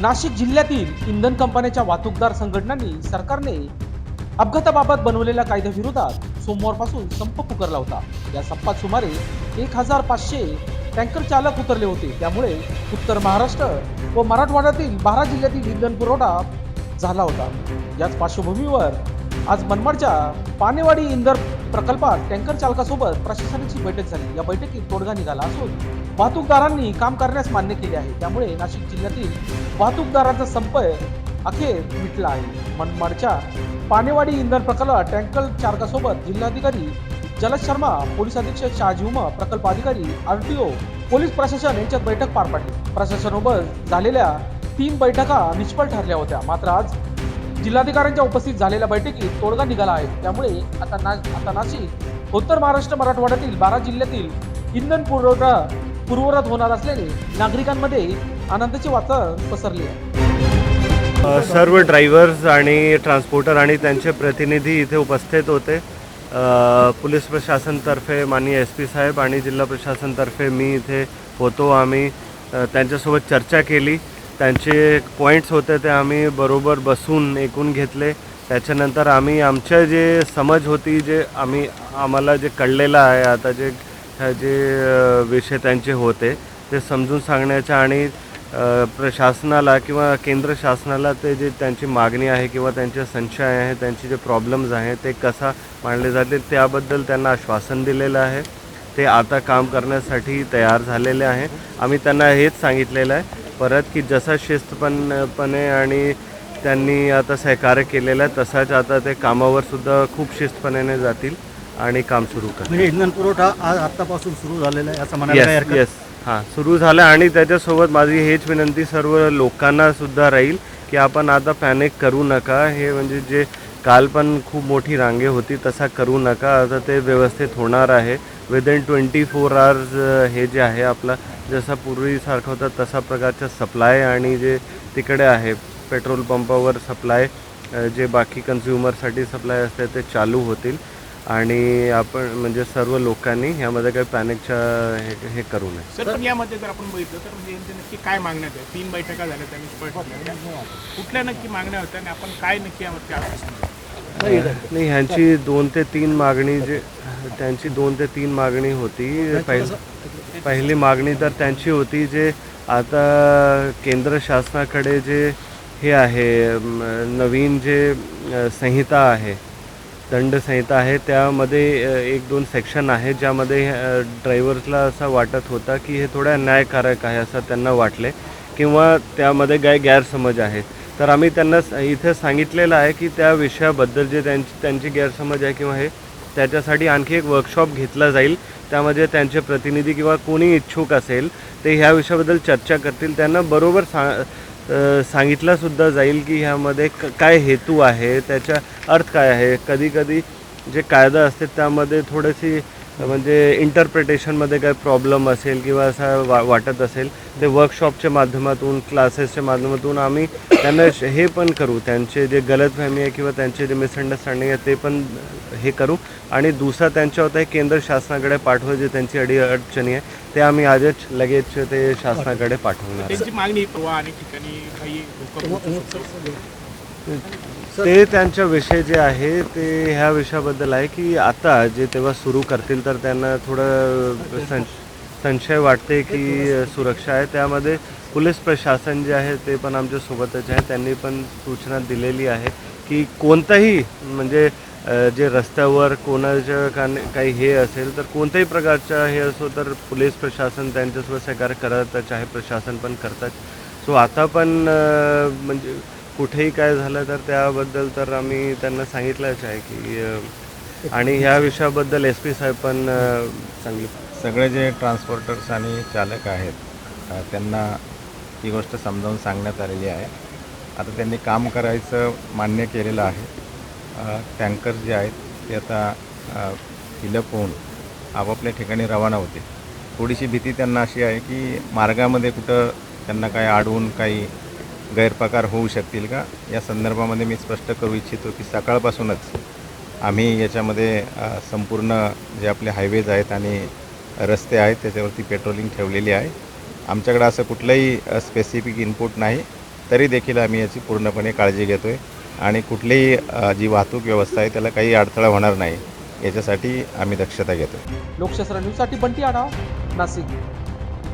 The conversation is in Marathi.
नाशिक जिल्ह्यातील इंधन कंपन्यांच्या वाहतूकदार संघटनांनी सरकारने अपघाताबाबत बनवलेल्या कायद्याविरोधात सोमवारपासून संप पुकारला होता। या संपात सुमारे 1500 टँकर चालक उतरले होते। त्यामुळे उत्तर महाराष्ट्र व मराठवाड्यातील 12 जिल्ह्यातील इंधन पुरवठा झाला होता। याच पार्श्वभूमीवर आज मनमाडच्या पानेवाडी इंधन प्रकल्पात टँकर चालकासोबत प्रशासनाची बैठक झाली। या बैठकीत तोडगा निघाला असून वाहतूकदारांनी काम करण्यास मान्य केले आहे। त्यामुळे नाशिक जिल्ह्यातील वाहतूकदारांचा संप अखेर मिटला आहे। मनमाडच्या पानेवाडी इंधन प्रकल्पात टँकर चालकासोबत जिल्हाधिकारी जलज शर्मा, पोलीस अधीक्षक शहाजी उमा, प्रकल्प अधिकारी आरटीओ, पोलीस प्रशासन यांच्यात बैठक पार पडली। प्रशासनासोबत झालेल्या 3 बैठका निष्फळ ठरल्या होत्या। मात्र आज जिल्हाधिकाऱ्यांच्या उपस्थित झालेल्या बैठकीत तोडगा निघाला आहे। त्यामुळे आता नाशिक, उत्तर महाराष्ट्र, मराठवाड्यातील 12 जिल्ह्यातील इंधन पुरवठा पूर्ववत होणार असल्याने नागरिकांमध्ये आनंदाचे वातावरण पसरले आहे। सर्व ड्रायव्हर्स आणि ट्रान्सपोर्टर आणि त्यांचे प्रतिनिधी इथे उपस्थित होते। पोलीस प्रशासनतर्फे माननीय SP साहेब आणि जिल्हा प्रशासनतर्फे मी इथे होतो। आम्ही त्यांच्यासोबत चर्चा केली। त्यांचे पॉईंट्स होते ते आम्ही बरोबर बसून ऐकून घेतले। त्याच्यानंतर आम्ही आमच्या जे समज होती, जे आम्हाला जे कळलेलं आहे आता, जे विषय त्यांचे होते ते समजून सांगण्याचा आणि प्रशासनाला किंवा केंद्र शासनाला ते जे त्यांची मागणी आहे किंवा त्यांचे संशय आहे, त्यांचे जे प्रॉब्लेम्स आहे ते कसा मांडले जातील त्याबद्दल त्यांना आश्वासन दिलेलं आहे। ते आता काम करण्यासाठी तयार झालेले आहे। आम्ही त्यांना हेच सांगितलेलं आहे परत की जसा शिस्तपणे आणि त्यांनी आता सहकार्य केलेलं आहे तसाच आता ते कामावर सुद्धा खूप शिस्तपणे जातील आणि काम सुरू करतील। म्हणजे इंधन पुरवठा आज आत्तापासून सुरू झालेला आहे असं म्हणायला काय हरकत? येस, हां, सुरू झालं। आणि त्याच्यासोबत माझी हेच विनंती सर्व लोकांना सुद्धा राहील की आपण आता पॅनिक करू नका। हे म्हणजे जे काल पण खूप मोठी रांगे होती तसा करू नका। आता ते व्यवस्थित होणार आहे। विदिन 24 आवर्स हे जे आहे आपला जसा पूर्वीसारखा होता तसा प्रकारचा सप्लाय आणि जे तिकडे आहे पेट्रोल पंपावर सप्लाय, जे बाकी कन्झ्युमरसाठी सप्लाय असते ते चालू होतील। आणि आपण म्हणजे सर्व लोकांनी यामध्ये काही पॅनिकच्या हे करू नये। सर, पण यामध्ये जर आपण बघितलं तर म्हणजे यांच्या नक्की काय मागण्या आहेत? 3 बैठका झाल्या त्यांनी कुठल्या नक्की मागण्या होत्या आणि आपण काय नक्की यामध्ये आश्वासन? नाही, ह्यांची 2 ते 3 मागणी, जे त्यांची 2 ते 3 मागणी होती। पहिली मागणी तर त्यांची होती जे आता केंद्र शासनाकडे जे हे आहे नवीन जे संहिता आहे, दंड संहिता आहे, त्यामध्ये 1-2 सेक्शन आहे ज्यामध्ये ड्रायव्हर्सला असं वाटत होता की हे थोडं अन्यायकारक आहे असं त्यांना वाटले किंवा त्यामध्ये गैरसमज आहे। तर आम्ही त्यांना इथे सांगितलेलं आहे की त्या विषयाबद्दल जे त्यांची गैरसमज आहे किंवा हे त्याच्यासाठी आणखी एक वर्कशॉप घेतला जाईल। त्यामध्ये त्यांचे प्रतिनिधी किंवा कोणी इच्छुक असेल ते ह्या विषयाबद्दल चर्चा करतील। त्यांना बरोबर सांगितलंसुद्धा जाईल की ह्यामध्ये काय हेतू आहे, त्याचा अर्थ काय आहे। कधी जे कायदा असते त्यामध्ये थोडीशी म्हणजे इंटरप्रिटेशनमध्ये काय प्रॉब्लेम असेल किंवा असं वाटत असेल ते वर्कशॉपच्या माध्यमातून, क्लासेसच्या माध्यमातून आम्ही त्यांना हे पण करू, त्यांचे जे गलतफहमी आहे किंवा त्यांचे जे मिसअंडरस्टँडिंग आहे ते पण हे करू। आणि दुसरा त्यांच्या होता केंद्र शासनाकडे पाठवा, जे त्यांची अडचणी आहे ते आम्ही आजच लगेच ते शासनाकडे पाठवणार। त्यांची मागणी अनेक ठिकाणी काही ते त्यांच्या विषय जे आहे ते ह्या विषयाबद्दल आहे की आता जे तेव्हा सुरू करतील तर त्यांना थोडं संशय वाटते की सुरक्षा आहे। त्यामध्ये पोलीस प्रशासन जे आहे ते पण आमच्या सोबतच आहे। त्यांनी पण सूचना दिलेली आहे की कोणताही म्हणजे जे रस्त्यावर कोणाच्या काही हे असेल तर कोणत्याही प्रकारचा हे असो तर पोलीस प्रशासन त्यांच्यासोबत सहकार्य करतच आहे, प्रशासन पण करतात। सो आता पण म्हणजे कुठेही काय झालं तर त्याबद्दल तर आम्ही त्यांना सांगितलंच आहे की आणि ह्या विषयाबद्दल SP साहेब पण चांगली सगळे जे ट्रान्सपोर्टर्स आणि चालक आहेत त्यांना ही गोष्ट समजावून सांगण्यात आलेली आहे। आता त्यांनी काम करायचं मान्य केलेलं आहे। टँकर जे आहेत ते आता फिलअप होऊन आपापल्या ठिकाणी रवाना होते। थोडीशी भीती त्यांना अशी आहे की मार्गामध्ये कुठं त्यांना काय अडवून काही गैरप्रकार होऊ शकतील का, या संदर्भामध्ये मी स्पष्ट करू इच्छितो की सकाळपासूनच आम्ही याच्यामध्ये संपूर्ण जे आपले हायवेज आहेत आणि रस्ते आहेत त्याच्यावरती पेट्रोलिंग ठेवलेली आहे। आमच्याकडे असं कुठलंही स्पेसिफिक इनपुट नाही तरी देखील आम्ही याची पूर्णपणे काळजी घेतो आहे आणि कुठलीही जी वाहतूक व्यवस्था आहे त्याला काही अडथळा होणार नाही याच्यासाठी आम्ही दक्षता घेतो. लोकशास्त्र न्यूजसाठी बंटी आढाव, नाशिक.